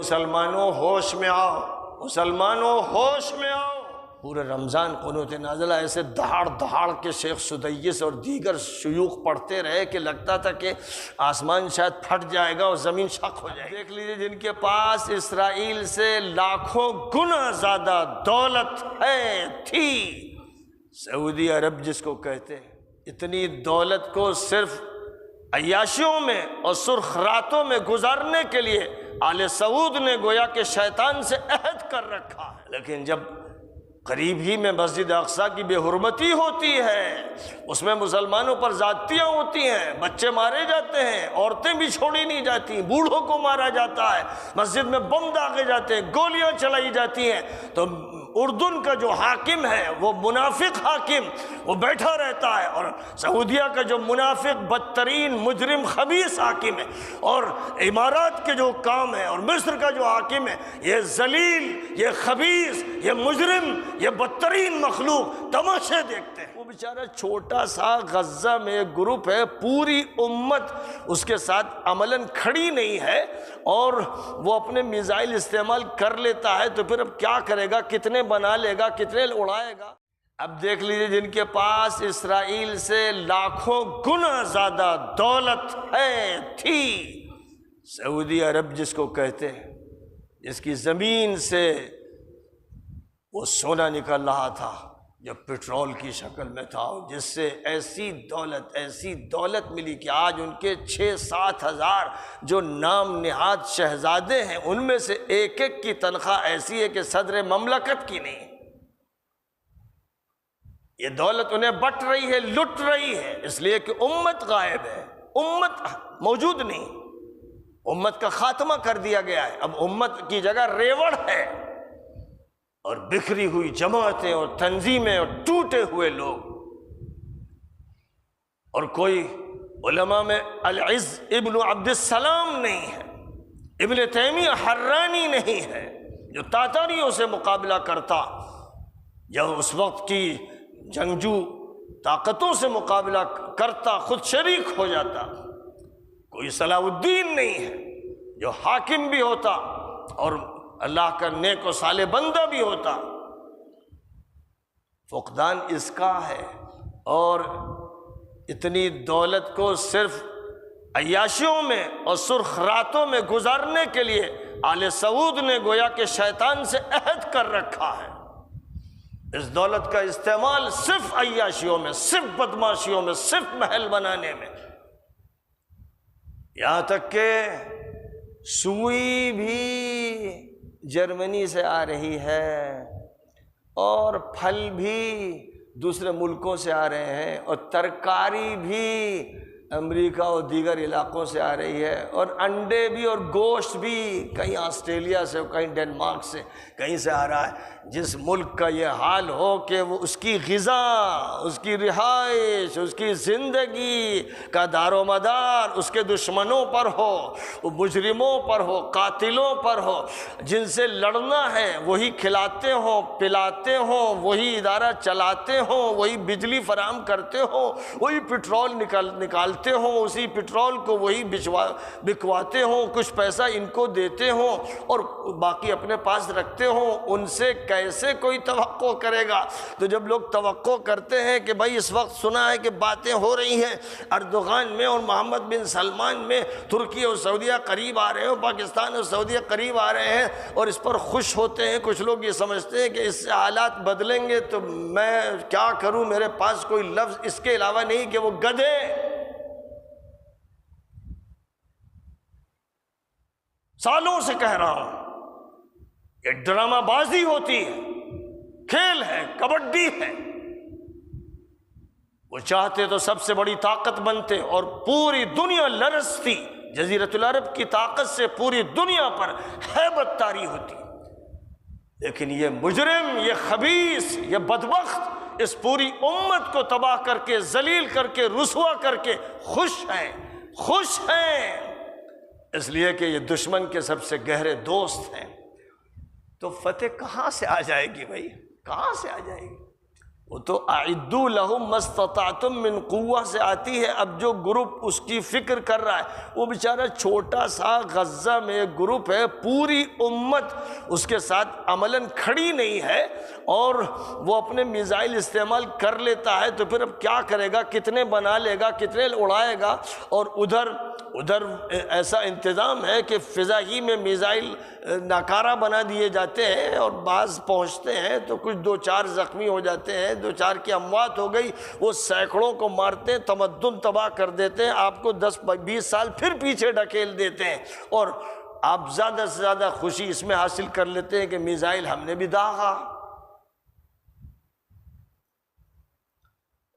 مسلمانوں ہوش میں آؤ، مسلمانوں ہوش میں آؤ۔ پورے رمضان قنوت نازلہ ایسے دہاڑ دہاڑ کے شیخ سدیس اور دیگر شیوخ پڑھتے رہے کہ لگتا تھا کہ آسمان شاید پھٹ جائے گا اور زمین شق ہو جائے گی۔ دیکھ لیجیے جن کے پاس اسرائیل سے لاکھوں گنا زیادہ دولت تھی، سعودی عرب جس کو کہتے ہیں، اتنی دولت کو صرف عیاشیوں میں اور سرخ راتوں میں گزارنے کے لیے آل سعود نے گویا کہ شیطان سے عہد کر رکھا ہے۔ لیکن جب قریب ہی میں مسجد اقصیٰ کی بے حرمتی ہوتی ہے، اس میں مسلمانوں پر زیادتیاں ہوتی ہیں، بچے مارے جاتے ہیں، عورتیں بھی چھوڑی نہیں جاتی، بوڑھوں کو مارا جاتا ہے، مسجد میں بم داغے جاتے ہیں، گولیاں چلائی جاتی ہیں، تو اردن کا جو حاکم ہے وہ منافق حاکم وہ بیٹھا رہتا ہے، اور سعودیہ کا جو منافق بدترین مجرم خبیث حاکم ہے، اور امارات کے جو کام ہے، اور مصر کا جو حاکم ہے، یہ ذلیل، یہ خبیث، یہ مجرم، یہ بدترین مخلوق تماشے دیکھتے ہیں۔ وہ بیچارہ چھوٹا سا غزہ میں ایک گروپ ہے، پوری امت اس کے ساتھ عملاً کھڑی نہیں ہے، اور وہ اپنے میزائل استعمال کر لیتا ہے، تو پھر اب کیا کرے گا، کتنے بنا لے گا، کتنے اڑائے گا۔ اب دیکھ لیجیے جن کے پاس اسرائیل سے لاکھوں گنا زیادہ دولت تھی، سعودی عرب جس کو کہتے ہیں، جس کی زمین سے وہ سونا نکل رہا تھا جو پیٹرول کی شکل میں تھا، جس سے ایسی دولت ملی کہ آج ان کے 6-7 ہزار جو نام نہاد شہزادے ہیں، ان میں سے ایک ایک کی تنخواہ ایسی ہے کہ صدر مملکت کی نہیں۔ یہ دولت انہیں بٹ رہی ہے، لٹ رہی ہے، اس لیے کہ امت غائب ہے، امت موجود نہیں، امت کا خاتمہ کر دیا گیا ہے۔ اب امت کی جگہ ریوڑ ہے، اور بکھری ہوئی جماعتیں اور تنظیمیں اور ٹوٹے ہوئے لوگ، اور کوئی علماء میں العز ابن عبد السلام نہیں ہے، ابن تیمیہ حرانی نہیں ہے جو تاتاریوں سے مقابلہ کرتا، یا اس وقت کی جنگجو طاقتوں سے مقابلہ کرتا، خود شریک ہو جاتا۔ کوئی صلاح الدین نہیں ہے جو حاکم بھی ہوتا اور اللہ کا نیک و صالح بندہ بھی ہوتا۔ فقدان اس کا ہے، اور اتنی دولت کو صرف عیاشیوں میں اور سرخ راتوں میں گزارنے کے لیے آل سعود نے گویا کہ شیطان سے عہد کر رکھا ہے۔ اس دولت کا استعمال صرف عیاشیوں میں، صرف بدماشیوں میں، صرف محل بنانے میں، یہاں تک کہ سوئی بھی جرمنی سے آ رہی ہے، اور پھل بھی دوسرے ملکوں سے آ رہے ہیں، اور ترکاری بھی امریکہ اور دیگر علاقوں سے آ رہی ہے، اور انڈے بھی اور گوشت بھی کہیں آسٹریلیا سے، کہیں ڈنمارک سے، کہیں سے آ رہا ہے۔ جس ملک کا یہ حال ہو کہ وہ اس کی غذا، اس کی رہائش، اس کی زندگی کا دار و مدار اس کے دشمنوں پر ہو، وہ مجرموں پر ہو، قاتلوں پر ہو، جن سے لڑنا ہے وہی کھلاتے ہوں، پلاتے ہوں، وہی ادارہ چلاتے ہوں، وہی بجلی فراہم کرتے ہوں، وہی پیٹرول نکالتے ہوں، اسی پیٹرول کو وہی بکواتے ہوں، کچھ پیسہ ان کو دیتے ہوں اور باقی اپنے پاس رکھتے ہوں، ان سے کیسے کوئی توقع کرے گا؟ تو جب لوگ توقع کرتے ہیں کہ بھائی اس وقت سنا ہے کہ باتیں ہو رہی ہیں اردوغان میں اور محمد بن سلمان میں، ترکی اور سعودیہ قریب آ رہے ہیں، پاکستان اور سعودیہ قریب آ رہے ہیں، اور اس پر خوش ہوتے ہیں، کچھ لوگ یہ سمجھتے ہیں کہ اس سے حالات بدلیں گے، تو میں کیا کروں، میرے پاس کوئی لفظ اس کے علاوہ نہیں کہ وہ گدھے۔ سالوں سے کہہ رہا ہوں، یہ ڈرامہ بازی ہوتی ہے، کھیل ہے، کبڈی ہے۔ وہ چاہتے تو سب سے بڑی طاقت بنتے اور پوری دنیا لرزتی، جزیرۃ العرب کی طاقت سے پوری دنیا پر ہیبت طاری ہوتی، لیکن یہ مجرم، یہ خبیث، یہ بدبخت اس پوری امت کو تباہ کر کے، ذلیل کر کے، رسوا کر کے خوش ہیں، اس لیے کہ یہ دشمن کے سب سے گہرے دوست ہیں۔ تو فتح کہاں سے آ جائے گی بھائی، کہاں سے آ جائے گی؟ وہ تو اعدوا لہم ما استطعتم من قوہ سے آتی ہے۔ اب جو گروپ اس کی فکر کر رہا ہے، وہ بیچارہ چھوٹا سا غزہ میں ایک گروپ ہے، پوری امت اس کے ساتھ عملاً کھڑی نہیں ہے، اور وہ اپنے میزائل استعمال کر لیتا ہے تو پھر اب کیا کرے گا، کتنے بنا لے گا، کتنے اڑائے گا۔ اور ادھر ایسا انتظام ہے کہ فضائی میں میزائل ناکارہ بنا دیے جاتے ہیں، اور بعض پہنچتے ہیں تو کچھ دو چار زخمی ہو جاتے ہیں، دو چار کی اموات ہو گئی، وہ سینکڑوں کو مارتے ہیں، تمدن تباہ کر دیتے ہیں، آپ کو 10-20 سال پھر پیچھے ڈھکیل دیتے ہیں، اور آپ زیادہ سے زیادہ خوشی اس میں حاصل کر لیتے ہیں کہ میزائل ہم نے بھی داغا۔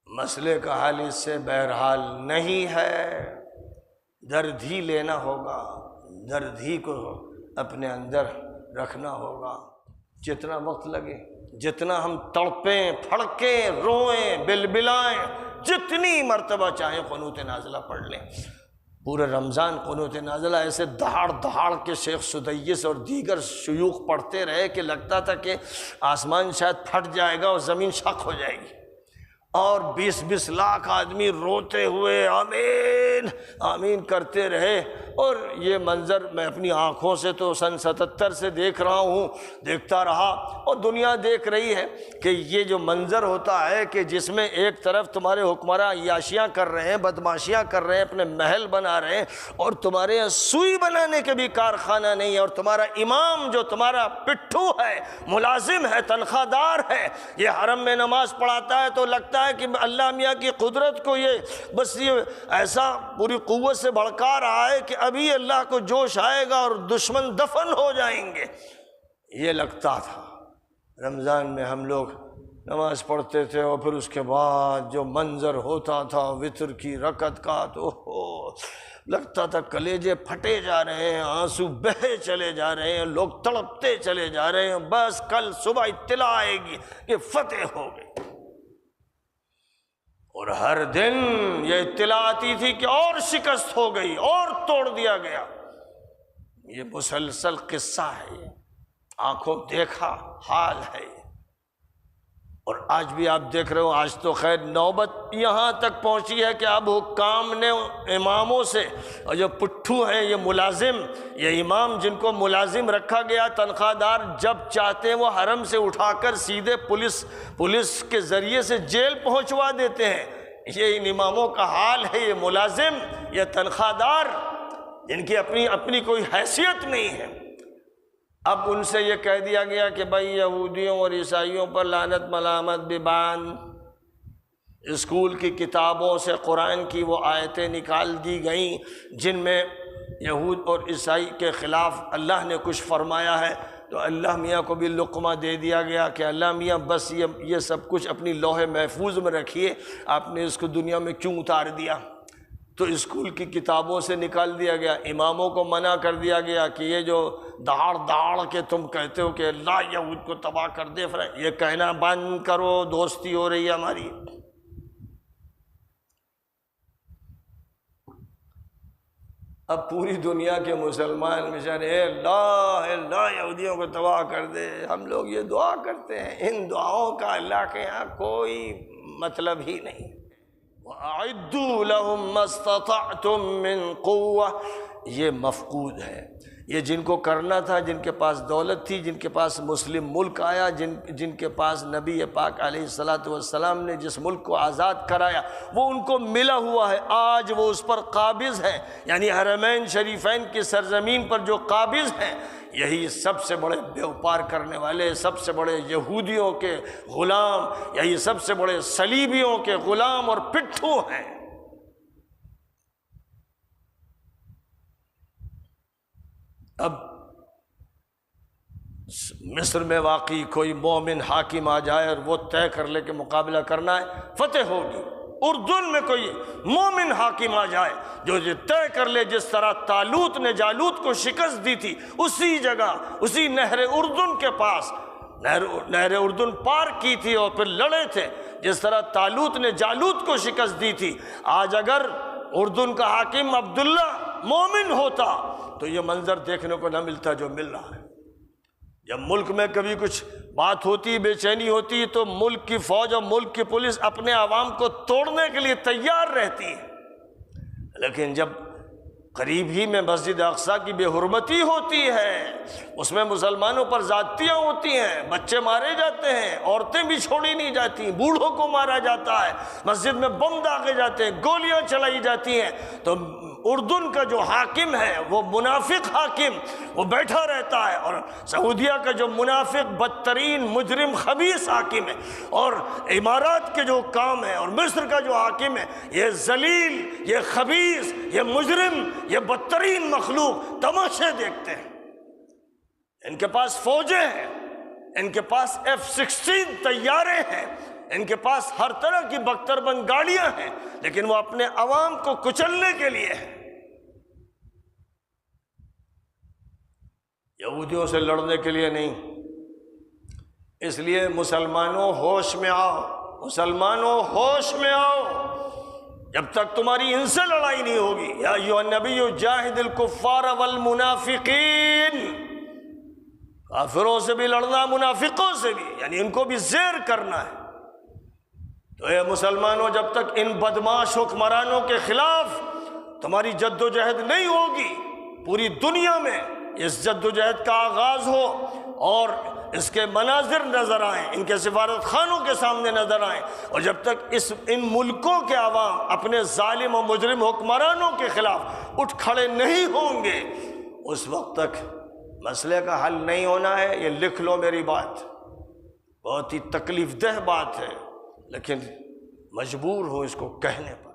مسئلے کا حل اس سے بہرحال نہیں ہے، درد ہی لینا ہوگا، درد ہی کو اپنے اندر رکھنا ہوگا، جتنا وقت لگے، جتنا ہم تڑپیں، پھڑکیں، روئیں، بلبلائیں، جتنی مرتبہ چاہیں قنوت نازلہ پڑھ لیں۔ پورے رمضان قنوت نازلہ ایسے دہاڑ دہاڑ کے شیخ سدیس اور دیگر شیوخ پڑھتے رہے کہ لگتا تھا کہ آسمان شاید پھٹ جائے گا اور زمین شق ہو جائے گی، اور 20-20 لاکھ آدمی روتے ہوئے آمین آمین کرتے رہے۔ اور یہ منظر میں اپنی آنکھوں سے تو سن 77 سے دیکھ رہا ہوں، دیکھتا رہا، اور دنیا دیکھ رہی ہے کہ یہ جو منظر ہوتا ہے کہ جس میں ایک طرف تمہارے حکمراں عیاشیاں کر رہے ہیں، بدماشیاں کر رہے ہیں، اپنے محل بنا رہے ہیں، اور تمہارے یہاں سوئی بنانے کے بھی کارخانہ نہیں ہے، اور تمہارا امام جو تمہارا پٹھو ہے، ملازم ہے، تنخواہ دار ہے، یہ حرم میں نماز پڑھاتا ہے، تو لگتا ہے کہ اللہ میاں کی قدرت کو یہ بس یہ ایسا پوری قوت سے بھڑکا رہا ہے کہ ابھی اللہ کو جوش آئے گا اور دشمن دفن ہو جائیں گے۔ یہ لگتا تھا رمضان میں ہم لوگ نماز پڑھتے تھے، اور پھر اس کے بعد جو منظر ہوتا تھا وتر کی رکعت کا، تو لگتا تھا کلیجے پھٹے جا رہے ہیں، آنسو بہے چلے جا رہے ہیں، لوگ تڑپتے چلے جا رہے ہیں، بس کل صبح اطلاع آئے گی کہ فتح ہو گئی۔ اور ہر دن یہ اطلاع آتی تھی کہ اور شکست ہو گئی، اور توڑ دیا گیا۔ یہ مسلسل قصہ ہے، یہ آنکھوں دیکھا حال ہے یہ۔ اور آج بھی آپ دیکھ رہے ہو، آج تو خیر نوبت یہاں تک پہنچی ہے کہ اب حکام نے اماموں سے، اور جو پٹھو ہیں یہ ملازم، یہ امام جن کو ملازم رکھا گیا تنخواہ دار، جب چاہتے ہیں وہ حرم سے اٹھا کر سیدھے پولیس کے ذریعے سے جیل پہنچوا دیتے ہیں۔ یہ ان اماموں کا حال ہے، یہ ملازم، یہ تنخواہ دار جن کی اپنی کوئی حیثیت نہیں ہے۔ اب ان سے یہ کہہ دیا گیا کہ بھائی یہودیوں اور عیسائیوں پر لعنت ملامت ببان، اسکول کی کتابوں سے قرآن کی وہ آیتیں نکال دی گئیں جن میں یہود اور عیسائی کے خلاف اللہ نے کچھ فرمایا ہے، تو اللہ میاں کو بھی لقمہ دے دیا گیا کہ اللہ میاں بس یہ سب کچھ اپنی لوح محفوظ میں رکھیے، آپ نے اس کو دنیا میں کیوں اتار دیا؟ تو اسکول کی کتابوں سے نکال دیا گیا، اماموں کو منع کر دیا گیا کہ یہ جو دہاڑ کے تم کہتے ہو کہ اللہ یہود کو تباہ کر دے، یہ کہنا بند کرو، دوستی ہو رہی ہے ہماری۔ اب پوری دنیا کے مسلمان بیچارے اللہ یہودیوں کو تباہ کر دے، ہم لوگ یہ دعا کرتے ہیں، ان دعاؤں کا اللہ کے یہاں کوئی مطلب ہی نہیں۔ وَأَعِدُّوا لَهُم مَّا اسْتَطَعْتُم مِّن قُوَّةٍ، یہ مفقود ہے۔ یہ جن کو کرنا تھا، جن کے پاس دولت تھی، جن کے پاس مسلم ملک آیا، جن کے پاس نبی پاک علیہ الصلاۃ والسلام نے جس ملک کو آزاد کرایا، وہ ان کو ملا ہوا ہے، آج وہ اس پر قابض ہے، یعنی حرمین شریفین کی سرزمین پر جو قابض ہیں، یہی سب سے بڑے بیوپار کرنے والے، سب سے بڑے یہودیوں کے غلام، یہی سب سے بڑے صلیبیوں کے غلام اور پٹھو ہیں۔ اب مصر میں واقعی کوئی مومن حاکم آ جائے اور وہ طے کر لے کہ مقابلہ کرنا ہے، فتح ہوگی۔ اردن میں کوئی مومن حاکم آ جائے جو یہ طے کر لے، جس طرح طالوت نے جالوت کو شکست دی تھی، اسی جگہ، اسی نہر اردن کے پاس، نہر اردن پار کی تھی اور پھر لڑے تھے، جس طرح طالوت نے جالوت کو شکست دی تھی، آج اگر اردن کا حاکم عبداللہ مومن ہوتا تو یہ منظر دیکھنے کو نہ ملتا جو مل رہا ہے۔ جب ملک میں کبھی کچھ بات ہوتی، بے چینی ہوتی، تو ملک کی فوج اور ملک کی پولیس اپنے عوام کو توڑنے کے لیے تیار رہتی ہے، لیکن جب قریب ہی میں مسجد اقصیٰ کی بے حرمتی ہوتی ہے، اس میں مسلمانوں پر زیادتیاں ہوتی ہیں، بچے مارے جاتے ہیں، عورتیں بھی چھوڑی نہیں جاتی، بوڑھوں کو مارا جاتا ہے، مسجد میں بم داغے جاتے ہیں، گولیاں چلائی جاتی ہیں، تو اردن کا جو حاکم ہے وہ منافق حاکم، وہ بیٹھا رہتا ہے، اور سعودیہ کا جو منافق بدترین مجرم خبیث حاکم ہے، اور امارات کے جو کام ہے، اور مصر کا جو حاکم ہے، یہ ذلیل، یہ خبیث، یہ مجرم، یہ بدترین مخلوق تماشے دیکھتے ہیں۔ ان کے پاس فوجیں ہیں، ان کے پاس F-16 طیارے ہیں، ان کے پاس ہر طرح کی بختربند گاڑیاں ہیں، لیکن وہ اپنے عوام کو کچلنے کے لیے ہیں، یہودیوں سے لڑنے کے لیے نہیں۔ اس لیے مسلمانوں ہوش میں آؤ، مسلمانوں ہوش میں آؤ، جب تک تمہاری ان سے لڑائی نہیں ہوگی۔ یا ایھا النبی جاہد الکفار والمنافقین، کافروں سے بھی لڑنا، منافقوں سے بھی، یعنی ان کو بھی زیر کرنا ہے۔ تو اے مسلمانوں، جب تک ان بدماش حکمرانوں کے خلاف تمہاری جد و جہد نہیں ہوگی، پوری دنیا میں اس جد و جہد کا آغاز ہو اور اس کے مناظر نظر آئیں، ان کے سفارت خانوں کے سامنے نظر آئیں، اور جب تک ان ملکوں کے عوام اپنے ظالم و مجرم حکمرانوں کے خلاف اٹھ کھڑے نہیں ہوں گے، اس وقت تک مسئلے کا حل نہیں ہونا ہے۔ یہ لکھ لو میری بات، بہت ہی تکلیف دہ بات ہے، لیکن مجبور ہو اس کو کہنے پر۔